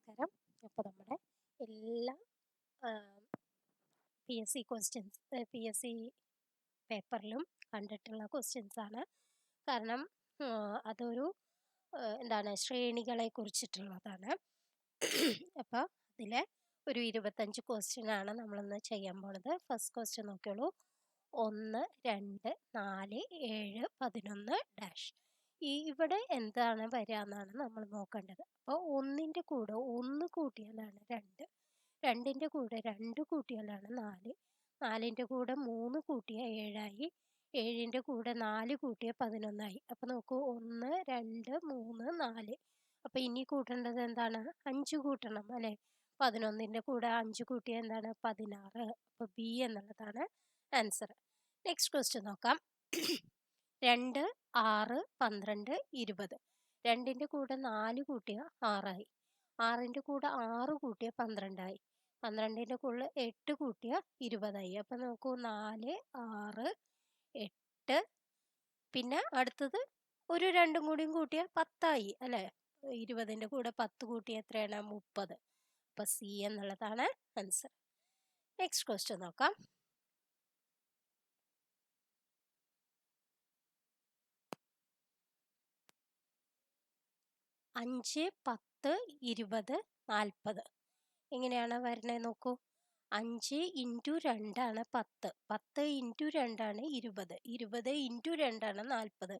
നമസ്കാരം. അപ്പോൾ നമ്മുടെ എല്ലാ PSC ക്വസ്റ്റ്യൻസ് PSC പേപ്പറിലും കണ്ടിട്ടുള്ള ക്വസ്റ്റ്യൻസ് ആണ്. കാരണം അതൊരു എന്താണ് ശ്രേണികളെ കുറിച്ചിട്ടുള്ളതാണ്. അപ്പോൾ അതിലെ ഒരു 25 ക്വസ്റ്റ്യൻ ആണ് നമ്മളിന്ന് ചെയ്യാൻ പോണത്. ഫസ്റ്റ് ക്വസ്റ്റ്യൻ നോക്കിയോളൂ. 1, 2, 4, 7, 11 ഡാഷ്. ഇവിടെ എന്താണ് വരിക എന്നാണ് നമ്മൾ നോക്കേണ്ടത്. അപ്പോൾ 1ൻ്റെ കൂടെ 1 കൂട്ടിയാലാണ് 2, 2ൻ്റെ കൂടെ 2 കൂട്ടിയാലാണ് 4, 4ൻ്റെ കൂടെ 3 കൂട്ടിയാൽ 7 ആയി, 7ൻ്റെ കൂടെ 4 കൂട്ടിയാൽ 11 ആയി. അപ്പോൾ നോക്കൂ, 1, 2, 3, 4. അപ്പോൾ ഇനി കൂട്ടേണ്ടത് എന്താണ്? 5 കൂട്ടണം അല്ലേ? 11ൻ്റെ കൂടെ 5 കൂട്ടിയാൽ എന്താണ്? 16. അപ്പോൾ ബി എന്നുള്ളതാണ് ആൻസർ. നെക്സ്റ്റ് ക്വസ്റ്റ്യൻ നോക്കാം. 2, 6, 12, 20. 2ൻ്റെ കൂടെ 4 കൂട്ടിയാൽ 6 ആയി, 6ൻ്റെ കൂടെ 6 കൂട്ടിയാൽ 12 ആയി, 12ൻ്റെ കൂടെ 8 കൂട്ടിയാൽ 20 ആയി. അപ്പം നോക്കൂ, 4, 6, 8, പിന്നെ അടുത്തത് ഒരു 2 കൂടിയും കൂട്ടിയാൽ 10 ആയി അല്ലേ? 20ൻ്റെ കൂടെ 10 കൂട്ടിയാൽ എത്രയാണ്? 30. അപ്പം സി എന്നുള്ളതാണ് ആൻസർ. നെക്സ്റ്റ് ക്വസ്റ്റ്യൻ നോക്കാം. 5, 10, 20, 40. എങ്ങനെയാണ് വരുന്നത് നോക്കൂ. 5 ഇൻറ്റു 2 ആണ് 10, 10 ഇൻറ്റു 2 ആണ് 20, 20 ഇൻറ്റു 2 ആണ് 40.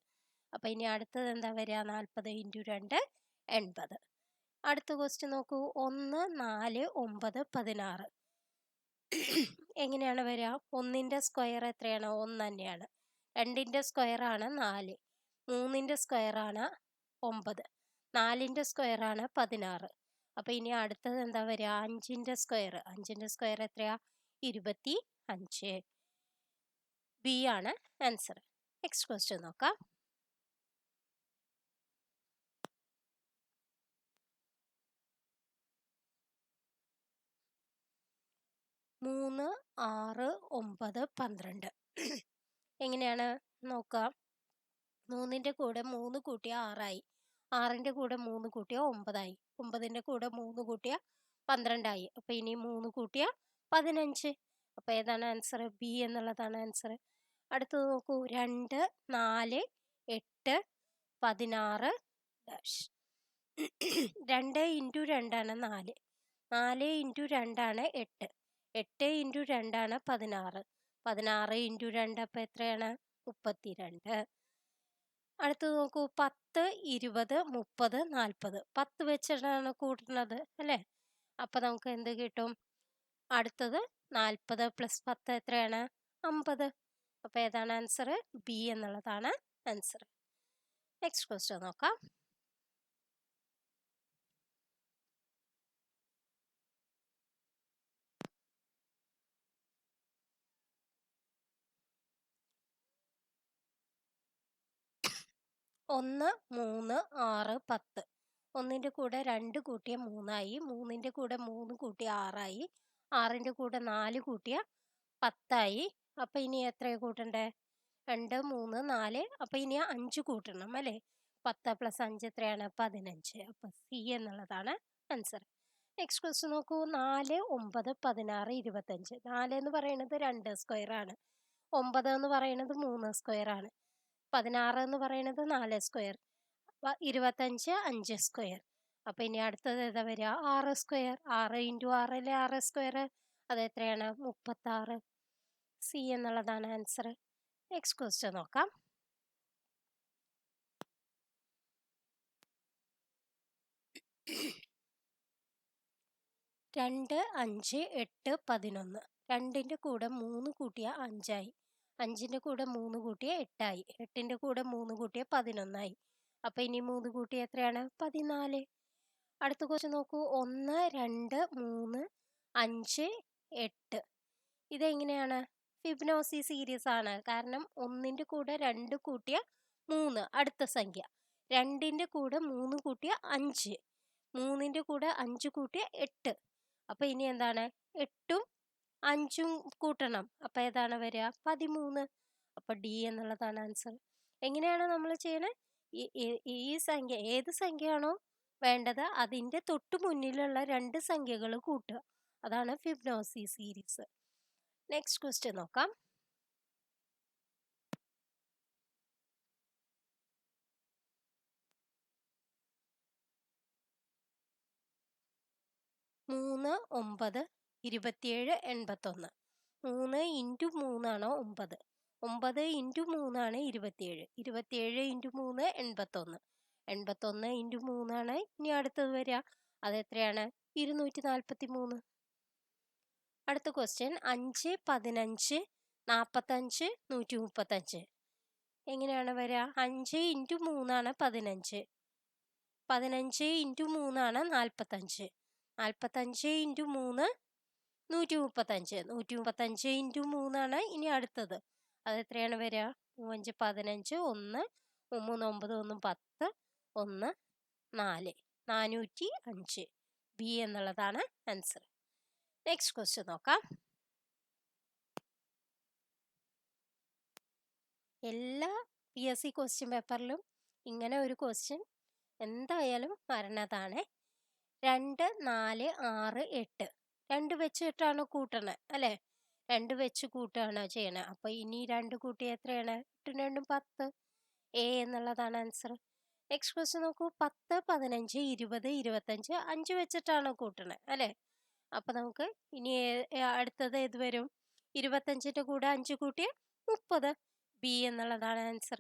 അപ്പം ഇനി അടുത്തത് എന്താ വരിക? 40 ഇൻറ്റു 2 80. അടുത്ത ക്വസ്റ്റ്യൻ നോക്കൂ. 1, 4, 9, 16. എങ്ങനെയാണ് വരിക? 1ൻ്റെ സ്ക്വയർ എത്രയാണ്? 1 തന്നെയാണ്. 2ൻ്റെ സ്ക്വയർ ആണ് 4, 3ൻ്റെ സ്ക്വയർ ആണ് 9, 4ൻ്റെ സ്ക്വയർ ആണ് 16. അപ്പോൾ ഇനി അടുത്തത് എന്താ വരിക? 5ൻ്റെ സ്ക്വയർ. 5ൻ്റെ സ്ക്വയർ എത്രയാ? 25. ബി ആണ് ആൻസർ. നെക്സ്റ്റ് ക്വസ്റ്റ്യൻ നോക്കാം. 3, 6, 9, 12. എങ്ങനെയാണ് നോക്കാം. 3ൻ്റെ കൂടെ 3 കൂട്ടിയാൽ 6 ആയി, 6ൻ്റെ കൂടെ 3 കൂട്ടിയാൽ 9 ആയി, 9ൻ്റെ കൂടെ 3 കൂട്ടിയാൽ 12 ആയി. അപ്പോൾ ഇനി 3 കൂട്ടിയാൽ 15. അപ്പോൾ ഏതാണ് ആൻസർ? ബി എന്നുള്ളതാണ് ആൻസർ. അടുത്തത് നോക്കൂ. 2, 4, 8, 16 ഡാഷ്. 2 ഇൻറ്റു 2 ആണ് 4, 4 ഇൻറ്റു 2 ആണ് 8, 8 ഇൻറ്റു 2 ആണ് 16, 16 ഇൻറ്റു 2 അപ്പോൾ എത്രയാണ്? 32. അടുത്തത് നോക്കൂ. 10, 20, 30, 40. 10 വെച്ചിട്ടാണ് കൂട്ടുന്നത് അല്ലേ? അപ്പം നമുക്ക് എന്ത് കിട്ടും? അടുത്തത് 40 + 10 എത്രയാണ്? 50. അപ്പോൾ ഏതാണ് ആൻസർ? ബി എന്നുള്ളതാണ് ആൻസർ. നെക്സ്റ്റ് ക്വസ്റ്റ്യൻ നോക്കാം. 1, 3, 6, 10. 1ൻ്റെ കൂടെ 2 കൂട്ടിയാൽ 3 ആയി, 3ൻ്റെ കൂടെ 3 കൂട്ടിയാൽ 6 ആയി, 6ൻ്റെ കൂടെ 4 കൂട്ടിയാൽ 10 ആയി. അപ്പം ഇനി എത്രയാണ് കൂട്ടണ്ടേ? 2, 3, 4. അപ്പം ഇനി 5 കൂട്ടണം അല്ലേ? 10 + 5 എത്രയാണ്? 15. അപ്പം സി എന്നുള്ളതാണ് ആൻസർ. നെക്സ്റ്റ് ക്വസ്റ്റ്യൻ നോക്കൂ. 4, 9, 16, 25. 4 എന്ന് പറയുന്നത് 2 സ്ക്വയർ ആണ്, 9 എന്ന് പറയുന്നത് 3 സ്ക്വയർ ആണ്, 16 എന്ന് പറയുന്നത് 4 സ്ക്വയർ, 25 5 സ്ക്വയർ. അപ്പം ഇനി അടുത്തത് ഏതാ വരിക? 6 സ്ക്വയർ. 6 ഇൻറ്റു 6 അല്ലേ 6 സ്ക്വയർ? അത് എത്രയാണ്? 36. സി എന്നുള്ളതാണ് ആൻസർ. നെക്സ്റ്റ് ക്വസ്റ്റ്യൻ നോക്കാം. 2, 5, 8, 11. 2ൻ്റെ കൂടെ 3 കൂട്ടിയാൽ 5 ആയി, 5ൻ്റെ കൂടെ 3 കൂട്ടിയാൽ 8 ആയി, 8ൻ്റെ കൂടെ 3 കൂട്ടിയാൽ 11 ആയി. അപ്പം ഇനി 3 കൂട്ടിയാൽ എത്രയാണ്? 14. അടുത്ത ക്വസ്റ്റ്യൻ നോക്കൂ. 1, 2, 3, 5, 8. ഇതെങ്ങനെയാണ്? ഫിബൊനാച്ചി സീരീസ് ആണ്. കാരണം 1ൻ്റെ കൂടെ 2 കൂട്ടിയാൽ 3 അടുത്ത സംഖ്യ, 2ൻ്റെ കൂടെ 3 കൂട്ടിയാൽ 5, 3ൻ്റെ കൂടെ 5 കൂട്ടിയാൽ 8. അപ്പം ഇനി എന്താണ്? 8ഉം 5ഉം കൂട്ടണം. അപ്പം ഏതാണ് വരിക? 13. അപ്പം ഡി എന്നുള്ളതാണ് ആൻസർ. എങ്ങനെയാണ് നമ്മൾ ചെയ്യണേ? ഈ സംഖ്യ ഏത് സംഖ്യയാണോ വേണ്ടത് അതിൻ്റെ തൊട്ട് മുന്നിലുള്ള 2 സംഖ്യകൾ കൂട്ടുക. അതാണ് ഫിബൊനാച്ചി സീരീസ്. നെക്സ്റ്റ് ക്വസ്റ്റ്യൻ നോക്കാം. 3, 9, 27, 81. 3 ഇൻറ്റു 3 ആണ് 9. 9 ഇൻറ്റു 3 ആണ് 27. 27 ഇൻറ്റു 3 81. 81 ഇൻറ്റു 3 ആണ് ഇനി അടുത്തത് വരിക. അത് എത്രയാണ്? 243. അടുത്ത ക്വസ്റ്റ്യൻ 5, 15, 45, 135. എങ്ങനെയാണ് വരിക? 5 ഇൻറ്റു 3 ആണ് 15. 15 ഇൻറ്റു 3 ആണ് 45. 45 ഇൻറ്റു 3 135. 135 ഇൻറ്റു 3 ആണ് ഇനി അടുത്തത്. അത് എത്രയാണ് വരിക? 5, 15, 1, 3, 9, 1, 10, 1, 4. 405. ബി എന്നുള്ളതാണ് ആൻസർ. നെക്സ്റ്റ് ക്വസ്റ്റ്യൻ നോക്കാം. എല്ലാ PSC ക്വസ്റ്റ്യൻ പേപ്പറിലും ഇങ്ങനെ ഒരു ക്വസ്റ്റ്യൻ എന്തായാലും വരണതാണ്. 2, 4, 6, 8. 2 വെച്ചിട്ടാണ് കൂട്ടണത് അല്ലേ? 2 വെച്ച് കൂട്ടുകയാണ് ചെയ്യണത്. അപ്പോൾ ഇനി 2 കൂട്ടി എത്രയാണ്? 8 2 10. എ എന്നുള്ളതാണ് ആൻസർ. നെക്സ്റ്റ് ക്വസ്റ്റ്യൻ നോക്കൂ. 10, 15, 20, 25. 5 വെച്ചിട്ടാണ് കൂട്ടണത് അല്ലേ? അപ്പോൾ നമുക്ക് ഇനി അടുത്തത് ഏത് വരും? 25ൻ്റെ കൂടെ 5 കൂട്ടിയ 30. ബി എന്നുള്ളതാണ് ആൻസർ.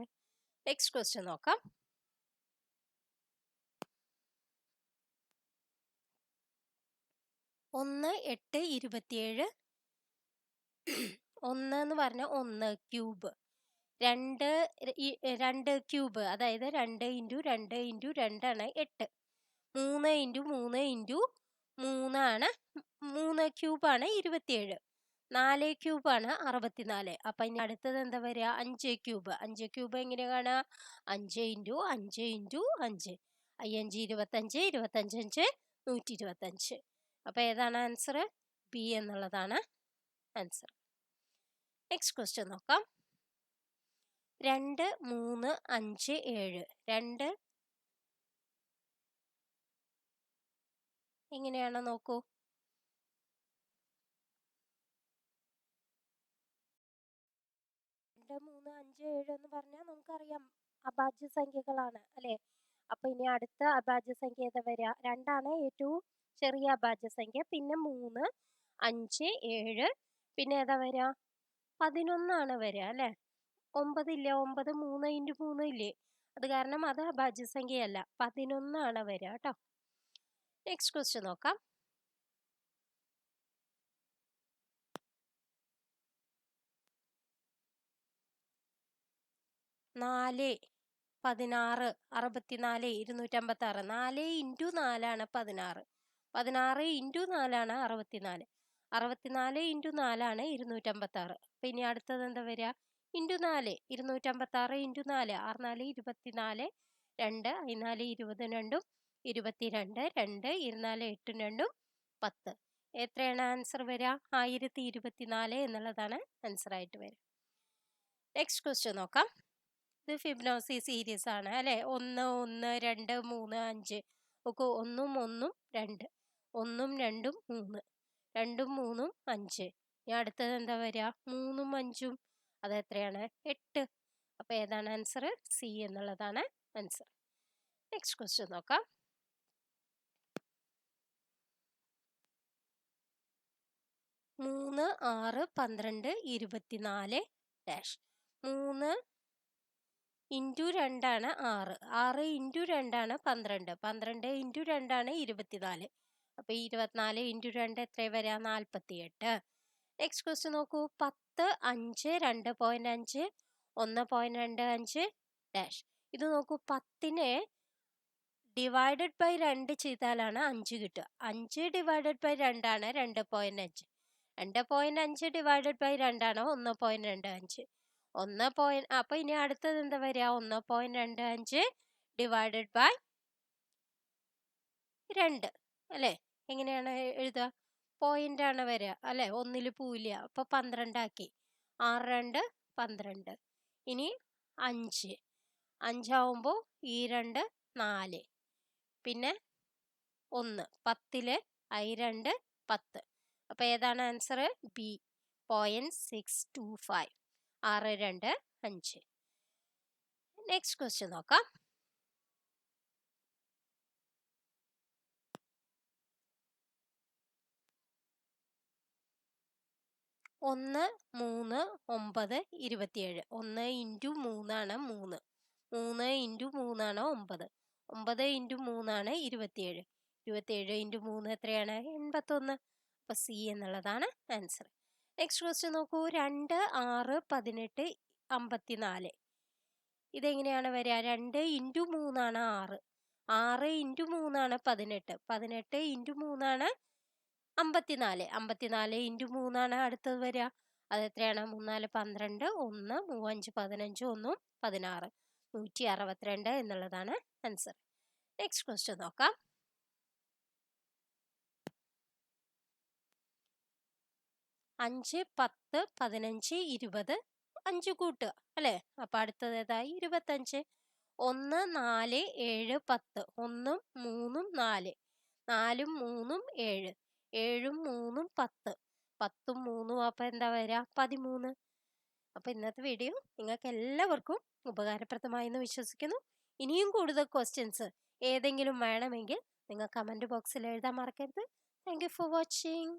നെക്സ്റ്റ് ക്വസ്റ്റ്യൻ നോക്കാം. 1, 8, 27. 1 എന്ന് പറഞ്ഞാൽ 1 ക്യൂബ്. 2 ക്യൂബ്, അതായത് 2 ഇൻറ്റു 2 ഇൻറ്റു 2 ആണ് 8. 3 ഇൻറ്റു 3 ഇൻറ്റു 3 ആണ് 3 ക്യൂബാണ് 27. 4 ക്യൂബാണ് 64. അപ്പം ഇനി അടുത്തത് എന്താ വരിക? 5 ക്യൂബ്. 5 ക്യൂബ് എങ്ങനെ കാണുക? 5 ഇൻറ്റു 5 ഇൻറ്റു 5. 5 25, 25 125. അപ്പം ഏതാണ് ആൻസർ? ബി എന്നുള്ളതാണ് ആൻസർ. നെക്സ്റ്റ് ക്വസ്റ്റ്യൻ നോക്കാം. 2, 3, 5, 7. 2 എങ്ങനെയാണ് നോക്കൂ. 2, 3, 5, 7 എന്ന് പറഞ്ഞാൽ നമുക്കറിയാം അഭാജ്യ സംഖ്യകളാണ് അല്ലേ? അപ്പൊ ഇനി അടുത്ത അഭാജ്യ സംഖ്യ ഏതാ വരിക? 2 ആണ് ഏറ്റവും ചെറിയ അഭാജ്യ സംഖ്യ. പിന്നെ 3, 5, 7. പിന്നെ ഏതാ വരിക? 11 ആണ് വരിക അല്ലേ? 9 ഇല്ല. 9 3 ഇൻറ്റു 3 ഇല്ലേ? അത് കാരണം അത് അഭാജ്യ സംഖ്യയല്ല. 11 ആണ് വരിക കേട്ടോ. നെക്സ്റ്റ് ക്വസ്റ്റ്യൻ നോക്കാം. 4, 16, 64, 256. 4 ഇൻറ്റു 4 ആണ് 16. 16 ഇൻറ്റു 4 ആണ് 64. 64 ഇൻറ്റു 4 ആണ് 256. അപ്പം ഇനി അടുത്തത് എന്താ വരിക? ഇൻറ്റു 4. 256 ഇൻറ്റു 4. 6 4 24. 2 4 22 22. 2 24 8 2 10. എത്രയാണ് ആൻസർ വരിക? 1024 എന്നുള്ളതാണ് ആൻസർ ആയിട്ട് വരിക. നെക്സ്റ്റ് ക്വസ്റ്റ്യൻ നോക്കാം. ഇത് ഫിബൊനാച്ചി സീരീസ് ആണ് അല്ലേ? 1 1 2 3 5. ഒക്കെ 1 1 2. 1 2 3. 2 3 5. ഇനി അടുത്തത് എന്താ വരിക? 3 5. അത് എത്രയാണ്? 8. അപ്പൊ ഏതാണ് ആൻസർ? സി എന്നുള്ളതാണ് ആൻസർ. നെക്സ്റ്റ് ക്വസ്റ്റ്യൻ നോക്കാം. 3, 6, 12, 24 ഡാഷ്. 3 ഇൻറ്റു 2 ആണ് 6. 6 ഇൻറ്റു 2 ആണ് 12. 12 ഇൻറ്റു 2 ആണ് 24. അപ്പൊ 24 ഇൻറ്റു 2 എത്ര വരിക? 48. നെക്സ്റ്റ് ക്വസ്റ്റ്യൻ നോക്കൂ. 10, 5, 2.5, 1.25 ഡാഷ്. ഇത് നോക്കൂ. 10നെ ഡിവൈഡഡ് ബൈ 2 ചെയ്താലാണ് 5 കിട്ടുക. 5 ഡിവൈഡഡ് ബൈ 2 ആണ് 2.5. 2.5 ഡിവൈഡഡ് ബൈ 2 ആണ് 1.25. അപ്പൊ ഇനി അടുത്തത് എന്താ വരിക? 1.25 ഡിവൈഡഡ് ബൈ 2 അല്ലേ? എങ്ങനെയാണ് എഴുതുക? പോയിന്റ് ആണ് വരിക അല്ലേ? 1 പൂവില്ല. അപ്പൊ 12 ആക്കി. 6 2 12. ഇനി 5 ആവുമ്പോൾ ഈ 2 4. പിന്നെ 1 10 I2 10. അപ്പോൾ ഏതാണ് ആൻസർ? ബി 0.625. 6 2 5. നെക്സ്റ്റ് ക്വസ്റ്റ്യൻ നോക്കാം. 1 3 9 27. 1 ഇൻറ്റു 3 3. 3 ഇൻറ്റു 3 9. 9 ഇൻറ്റു 3 27. 27 ഇൻറ്റു 3 എത്രയാണ്? 81. അപ്പോൾ സി എന്നുള്ളതാണ് ആൻസർ. നെക്സ്റ്റ് ക്വസ്റ്റ്യൻ നോക്കൂ. 2 6 18 54. ഇതെങ്ങനെയാണ് വരിക? 2 ഇൻറ്റു 3 6. 6 ഇൻറ്റു 3 18. 18 ഇൻറ്റു 3 54. 54 ഇൻറ്റു 3 അടുത്തത് വരിക. അതെത്രയാണ്? 3 4 12 1 3 5 15 1 16. 162 എന്നുള്ളതാണ് ആൻസർ. നെക്സ്റ്റ് ക്വസ്റ്റ്യൻ നോക്കാം. 5 10 15 20. 5 കൂട്ടുക അല്ലേ? അപ്പൊ അടുത്തത് ഏതാ? 25. 1 4 7 10. 1 3 4. 4 3 7. 7 3 10. 10 3 അപ്പൊ എന്താ വരിക? 13. അപ്പൊ ഇന്നത്തെ വീഡിയോ നിങ്ങൾക്ക് എല്ലാവർക്കും ഉപകാരപ്രദമായി എന്ന് വിശ്വസിക്കുന്നു. ഇനിയും കൂടുതൽ ക്വസ്റ്റ്യൻസ് ഏതെങ്കിലും വേണമെങ്കിൽ നിങ്ങൾ കമന്റ് ബോക്സിൽ എഴുതാൻ മറക്കരുത്. Thank you for watching.